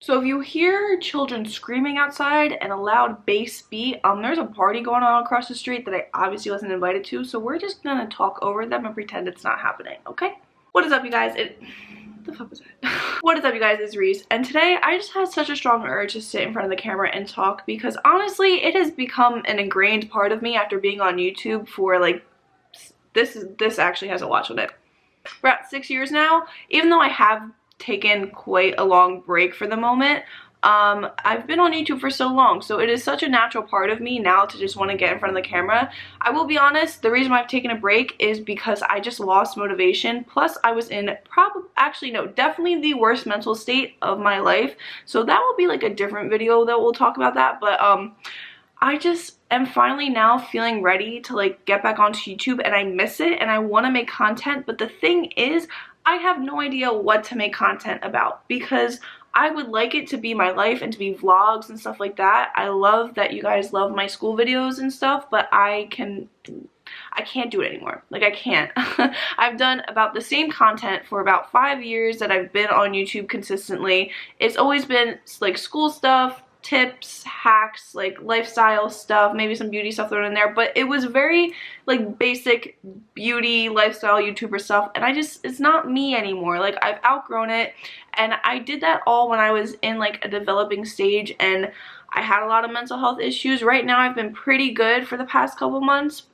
So if you hear children screaming outside and a loud bass beat, there's a party going on across the street that I obviously wasn't invited to, so we're just gonna talk over them and pretend it's not happening, okay? What is up, you guys? The fuck was that? What is up, you guys? It's Reese, and today I just had such a strong urge to sit in front of the camera and talk because honestly, it has become an ingrained part of me after being on YouTube for like, this actually has a watch on it. We're at 6 years now, even though I have taken quite a long break for the moment. I've been on YouTube for so long, so it is such a natural part of me now to just want to get in front of the camera. I will be honest, the reason why I've taken a break is because I just lost motivation, plus I was in definitely the worst mental state of my life, so that will be like a different video that we'll talk about that, but I just am finally now feeling ready to like get back onto YouTube, and I miss it and I want to make content, but the thing is I have no idea what to make content about because I would like it to be my life and to be vlogs and stuff like that. I love that you guys love my school videos and stuff, but I can't do it anymore. Like, I can't. I've done about the same content for about 5 years that I've been on YouTube consistently. It's always been like school stuff, tips, hacks, like lifestyle stuff, maybe some beauty stuff thrown in there, but it was very like basic beauty lifestyle YouTuber stuff, and it's not me anymore. Like, I've outgrown it, and I did that all when I was in like a developing stage, and I had a lot of mental health issues. Right now I've been pretty good for the past couple months,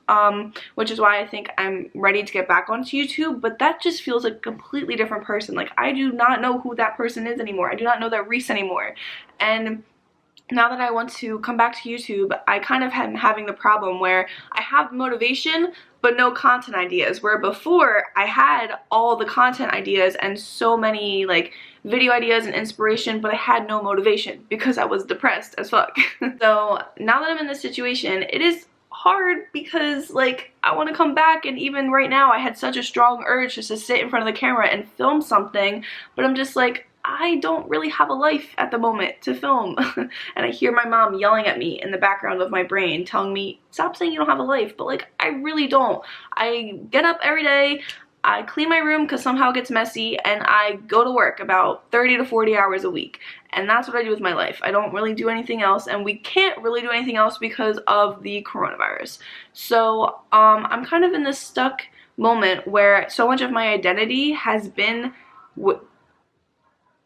which is why I think I'm ready to get back onto YouTube, but that just feels like a completely different person. Like, I do not know who that person is anymore. I do not know that Reese anymore, and now that I want to come back to YouTube, I kind of am having the problem where I have motivation but no content ideas, where before I had all the content ideas and so many like video ideas and inspiration, but I had no motivation because I was depressed as fuck. So now that I'm in this situation, it is hard because like I want to come back, and even right now I had such a strong urge just to sit in front of the camera and film something, but I'm just like, I don't really have a life at the moment to film. And I hear my mom yelling at me in the background of my brain telling me, stop saying you don't have a life, but like, I really don't. I get up every day, I clean my room because somehow it gets messy, and I go to work about 30 to 40 hours a week. And that's what I do with my life. I don't really do anything else, and we can't really do anything else because of the coronavirus. So I'm kind of in this stuck moment where so much of my identity has been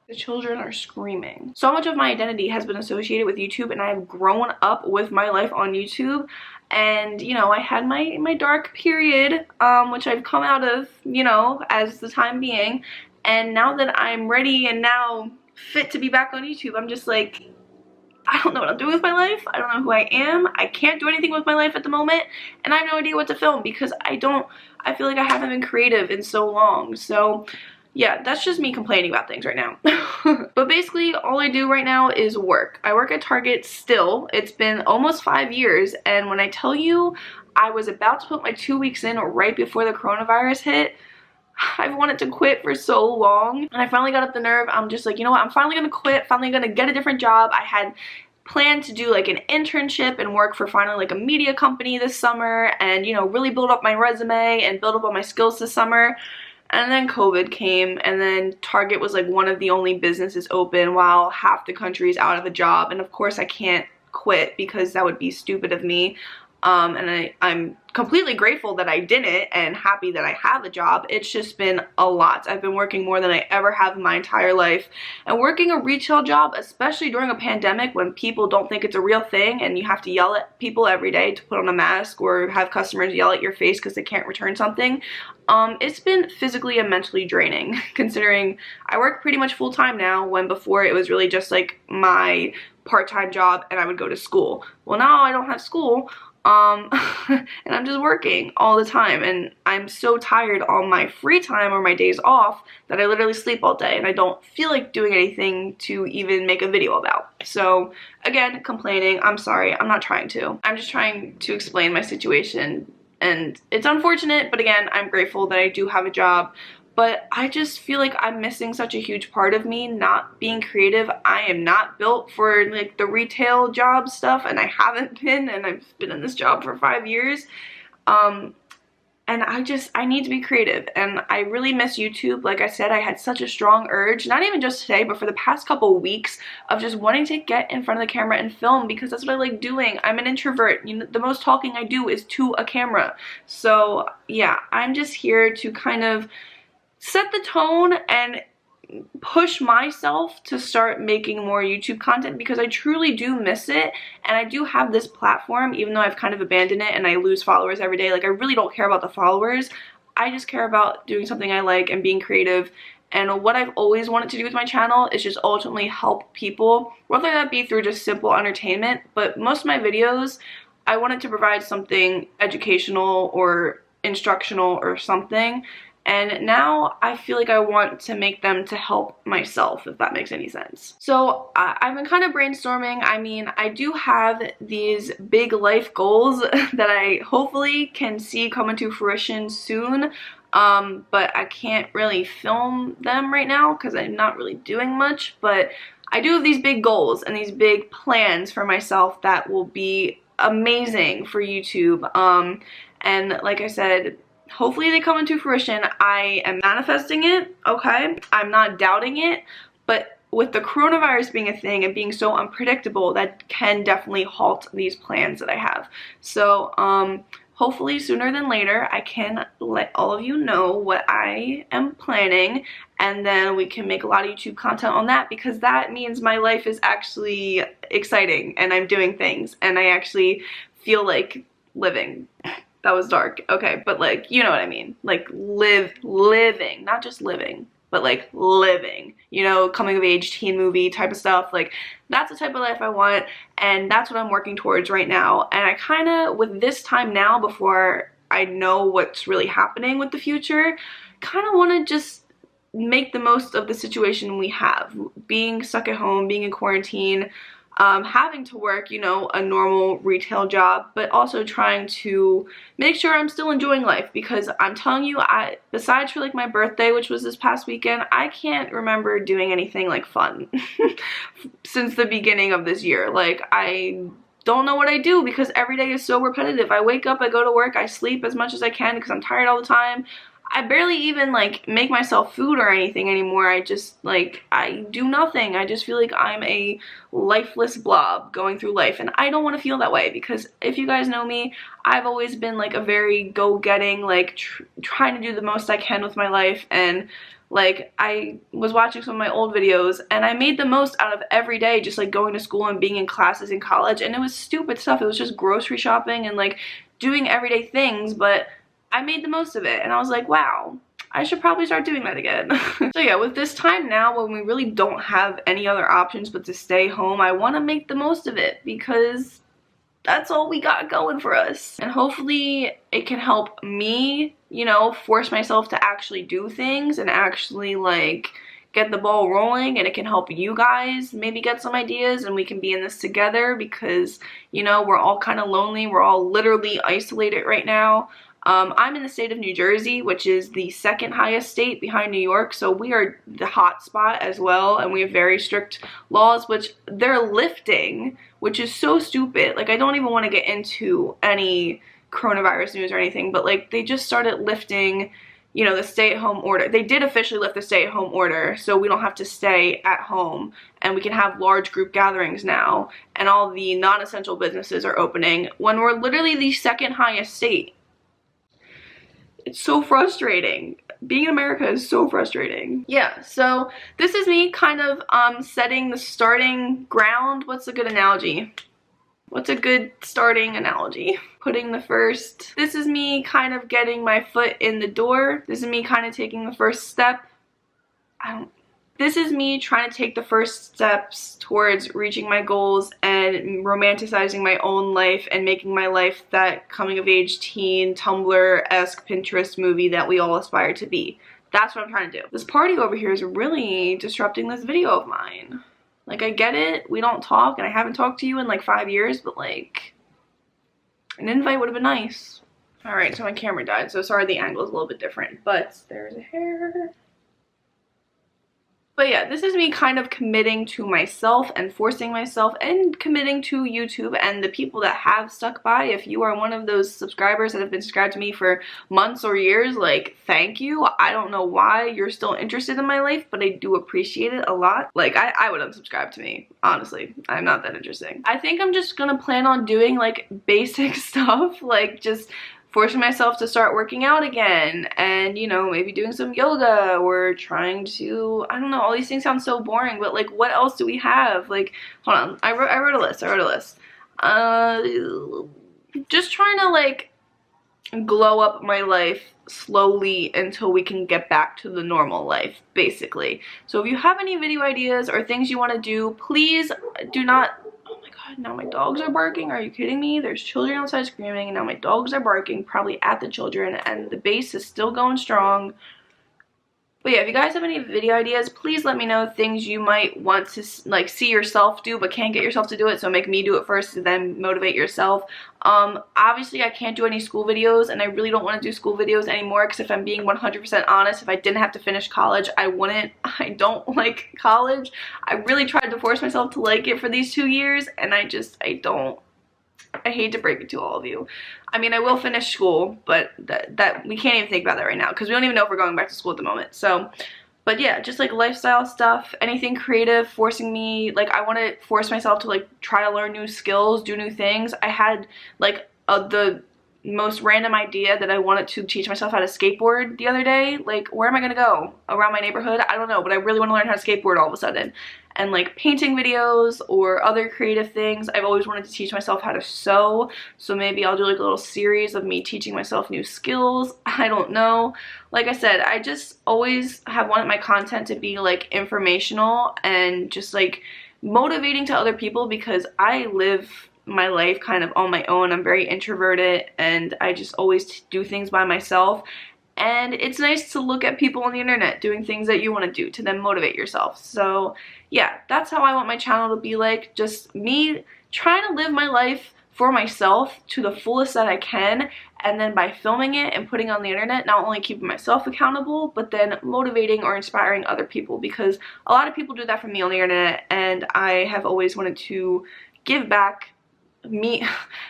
the children are screaming. So much of my identity has been associated with YouTube, and I have grown up with my life on YouTube. And, you know, I had my dark period, which I've come out of, you know, as the time being. And now that I'm ready and now fit to be back on YouTube, I'm just like, I don't know what I'm doing with my life. I don't know who I am. I can't do anything with my life at the moment. And I have no idea what to film because I feel like I haven't been creative in so long. So yeah, that's just me complaining about things right now. But basically, all I do right now is work. I work at Target still. It's been almost 5 years, and when I tell you I was about to put my 2 weeks in right before the coronavirus hit, I've wanted to quit for so long, and I finally got up the nerve. I'm just like, you know what, I'm finally gonna quit, finally gonna get a different job. I had planned to do like an internship and work for finally like a media company this summer, and, you know, really build up my resume and build up all my skills this summer. And then COVID came, and then Target was like one of the only businesses open while half the country is out of a job. And of course I can't quit because that would be stupid of me. And I'm completely grateful that I didn't, and happy that I have a job. It's just been a lot. I've been working more than I ever have in my entire life. And working a retail job, especially during a pandemic when people don't think it's a real thing and you have to yell at people every day to put on a mask or have customers yell at your face because they can't return something, it's been physically and mentally draining, considering I work pretty much full-time now, when before it was really just like my part-time job and I would go to school. Well, now I don't have school. And I'm just working all the time, and I'm so tired on my free time or my days off that I literally sleep all day, and I don't feel like doing anything to even make a video about. So again, complaining. I'm sorry, I'm not trying to. I'm just trying to explain my situation, and it's unfortunate, but again, I'm grateful that I do have a job. But I just feel like I'm missing such a huge part of me, not being creative. I am not built for like the retail job stuff, and I haven't been, and I've been in this job for 5 years. and I need to be creative, and I really miss YouTube. Like I said, I had such a strong urge, not even just today, but for the past couple weeks, of just wanting to get in front of the camera and film, because that's what I like doing. I'm an introvert. You know, the most talking I do is to a camera. So yeah, I'm just here to kind of set the tone and push myself to start making more YouTube content, because I truly do miss it, and I do have this platform, even though I've kind of abandoned it and I lose followers every day. Like, I really don't care about the followers. I just care about doing something I like and being creative. And what I've always wanted to do with my channel is just ultimately help people, whether that be through just simple entertainment. But most of my videos, I wanted to provide something educational or instructional or something. And now I feel like I want to make them to help myself, if that makes any sense. So I've been kind of brainstorming. I mean, I do have these big life goals that I hopefully can see come into fruition soon. But I can't really film them right now because I'm not really doing much. But I do have these big goals and these big plans for myself that will be amazing for YouTube. And like I said, hopefully they come into fruition. I am manifesting it, okay? I'm not doubting it, but with the coronavirus being a thing and being so unpredictable, that can definitely halt these plans that I have. So, hopefully sooner than later, I can let all of you know what I am planning, and then we can make a lot of YouTube content on that, because that means my life is actually exciting and I'm doing things and I actually feel like living. That was dark. Okay, but like, you know what I mean. Like living, not just living, but like living, you know, coming of age teen movie type of stuff. Like, that's the type of life I want, and that's what I'm working towards right now. And I kind of, with this time now, before I know what's really happening with the future, kind of want to just make the most of the situation we have. Being stuck at home, being in quarantine, having to work, you know, a normal retail job, but also trying to make sure I'm still enjoying life, because I'm telling you, besides for like my birthday, which was this past weekend, I can't remember doing anything like fun since the beginning of this year. Like, I don't know what I do, because every day is so repetitive. I wake up, I go to work, I sleep as much as I can because I'm tired all the time. I barely even like make myself food or anything anymore. I just like, I do nothing. I just feel like I'm a lifeless blob going through life, and I don't want to feel that way, because if you guys know me, I've always been like a very go-getting, like trying to do the most I can with my life. And like, I was watching some of my old videos and I made the most out of every day, just like going to school and being in classes in college, and it was stupid stuff. It was just grocery shopping and like doing everyday things, but I made the most of it, and I was like, wow, I should probably start doing that again. So yeah, with this time now when we really don't have any other options but to stay home, I want to make the most of it, because that's all we got going for us. And hopefully it can help me, you know, force myself to actually do things and actually like get the ball rolling, and it can help you guys maybe get some ideas, and we can be in this together, because, you know, we're all kind of lonely. We're all literally isolated right now. I'm in the state of New Jersey, which is the second highest state behind New York, so we are the hot spot as well, and we have very strict laws, which they're lifting, which is so stupid. Like, I don't even want to get into any coronavirus news or anything, but like, they just started lifting, you know, the stay-at-home order. They did officially lift the stay-at-home order, so we don't have to stay at home, and we can have large group gatherings now, and all the non-essential businesses are opening when we're literally the second highest state. It's so frustrating. Being in America is so frustrating. Yeah, so this is me kind of setting the starting ground. What's a good analogy? What's a good starting analogy? Putting the first... This is me kind of getting my foot in the door. This is me kind of taking the first step. This is me trying to take the first steps towards reaching my goals and romanticizing my own life and making my life that coming-of-age teen, Tumblr-esque Pinterest movie that we all aspire to be. That's what I'm trying to do. This party over here is really disrupting this video of mine. Like, I get it, we don't talk, and I haven't talked to you in like 5 years, but like, an invite would have been nice. Alright, so my camera died, so sorry the angle is a little bit different, but there's a hair. But yeah, this is me kind of committing to myself and forcing myself and committing to YouTube, and the people that have stuck by. If you are one of those subscribers that have been subscribed to me for months or years, like, thank you. I don't know why you're still interested in my life, but I do appreciate it a lot. Like, I would unsubscribe to me, honestly. I'm not that interesting. I think I'm just gonna plan on doing like basic stuff, like just forcing myself to start working out again, and, you know, maybe doing some yoga, or trying to, I don't know, all these things sound so boring, but like, what else do we have? Like, hold on, I wrote a list. Just trying to like glow up my life slowly until we can get back to the normal life, basically. So if you have any video ideas or things you want to do, please do not. Oh my god, now my dogs are barking. Are you kidding me? There's children outside screaming, and now my dogs are barking, probably at the children, and the bass is still going strong. But yeah, if you guys have any video ideas, please let me know things you might want to like see yourself do but can't get yourself to do it, so make me do it first and then motivate yourself. Obviously I can't do any school videos, and I really don't want to do school videos anymore, because if I'm being 100% honest, if I didn't have to finish college, I wouldn't. I don't like college. I really tried to force myself to like it for these 2 years, and I don't. I hate to break it to all of you. I mean, I will finish school, but that we can't even think about that right now, because we don't even know if we're going back to school at the moment. So, but yeah, just like lifestyle stuff, anything creative, forcing me, like, I want to force myself to like try to learn new skills, do new things. I had like the most random idea that I wanted to teach myself how to skateboard the other day. Like, where am I gonna go? Around my neighborhood? I don't know, but I really want to learn how to skateboard all of a sudden. And like painting videos or other creative things. I've always wanted to teach myself how to sew, so maybe I'll do like a little series of me teaching myself new skills. I don't know. Like I said, I just always have wanted my content to be like informational and just like motivating to other people, because I live my life kind of on my own. I'm very introverted, and I just always do things by myself. And it's nice to look at people on the internet doing things that you want to do to then motivate yourself. So yeah, that's how I want my channel to be, like just me trying to live my life for myself to the fullest that I can, and then by filming it and putting it on the internet, not only keeping myself accountable, but then motivating or inspiring other people, because a lot of people do that for me on the internet, and I have always wanted to give back.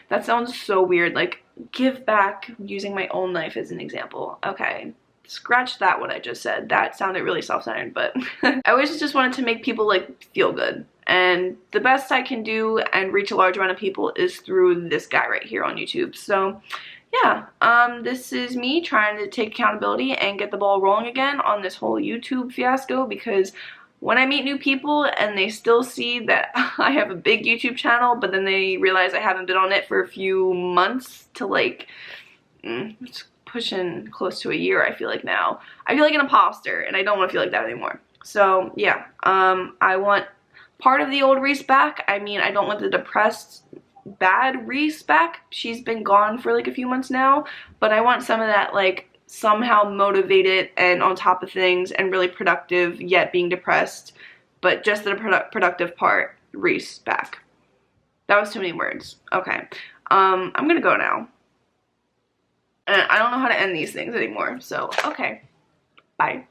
That sounds so weird, like give back using my own life as an example. Okay, scratch that, what I just said. That sounded really self-centered, but I always just wanted to make people like feel good, and the best I can do and reach a large amount of people is through this guy right here on YouTube. So yeah, this is me trying to take accountability and get the ball rolling again on this whole YouTube fiasco, because when I meet new people and they still see that I have a big YouTube channel, but then they realize I haven't been on it for a few months to like, it's pushing close to a year, I feel like now. I feel like an imposter, and I don't want to feel like that anymore. So yeah, I want part of the old Reese back. I mean, I don't want the depressed, bad Reese back. She's been gone for like a few months now, but I want some of that like somehow motivated and on top of things and really productive, yet being depressed, but just the productive part, Reese back. That was too many words. Okay, I'm gonna go now, and I don't know how to end these things anymore, so okay, bye.